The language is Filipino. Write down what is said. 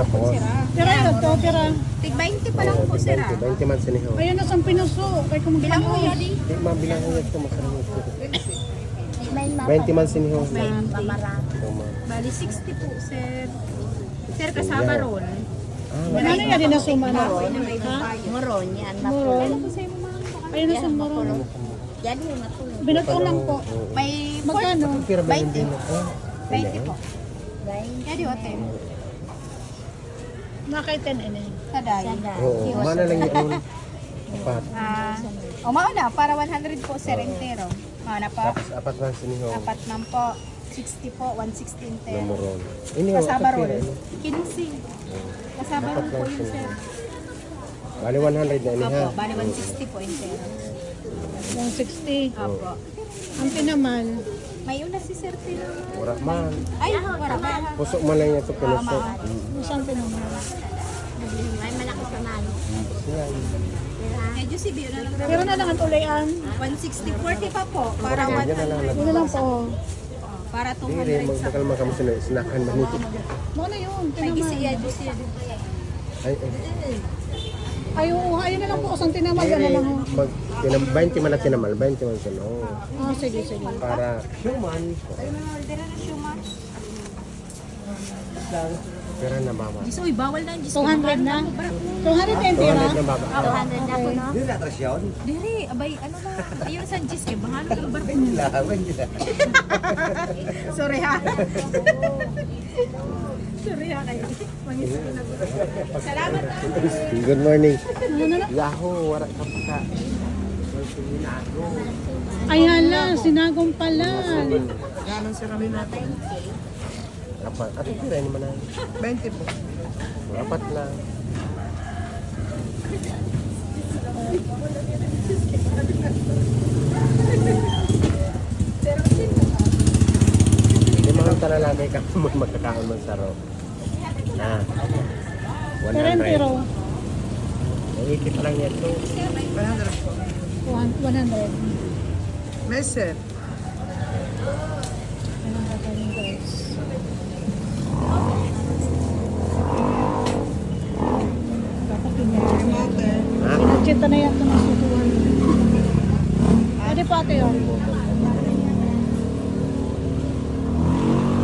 Tapos, Tira yun to, tira. Tig 20 pa lang po, sir. 20 man sinihaw. Ayun na sa pinuso. Kaya kung Bilang mo magkano. yan, eh. Di mabilang ko ito, masarap ito. May 20 man sinihaw. mamarami. Bali, 60 po, sir. Sir, kasama roll. Ano yan din na suma na? Moron yan. Moron. Ano po sa'yo mga Ayun na sa moron. Yan yung matulog. Binato lang po. May Magkano? Pira ba yung din ako? 20 po. Guys, Kaya hotel. Nakaitin ini. Saday. Oo, mana lang yung apat. Mauna, para 100 po, sir, entero. Mauna pa. Tapos apat man sinihaw. Apat man po. 60 po, 160 entero. Namuron. Ini Kasama apat roll. pira, ano? 15. Kasama roll po yun, sir. Bali 100 na ini ha. Opo, bali 160 po entero. 160. Opo. Ang tinamal. May una si Sir Tino. Wala man. Ay, wala ba? Pusok man lang ito pinuso. Saan tinamal? may malakas na nalo. Medyo si Bio na lang. Pero na lang ang tuloyan. 160, 40 pa po. Para Yan na lang 100. Yun na lang po. Para Dire 200 sa... magtakal makamusin na snakan man ito. Mo na yun. Ay, Tinamal. siya, siya. Ay, Ayun na lang po. Saan tinamal? Yan na lang. oh. 20 man na tinamal, 20 man sino. Ah, sige, sige. Para human. Dira na siya, ma. Pera na baba. Diyos, uy, bawal na. Diyos, 200 na. 200 yung 200 tira. na baba. 200 na po, no? Diri, abay, ano na. Ayun sa Diyos, eh. Bahano ng barko. Sorry, ha. Sorry, ha, kayo. Salamat, ha. Good morning. Ano na lang? Yahoo, wala ka pa. Ay, hala. Sinagong pala. Apat. At pira ni man. 20 po. Apat lang. Hindi mga talalagay ka mo magkakaon man sa ro. Na. Pero yung tiro. 100. Lang yan to. 100 po. 100. May set. Anong gagawin guys?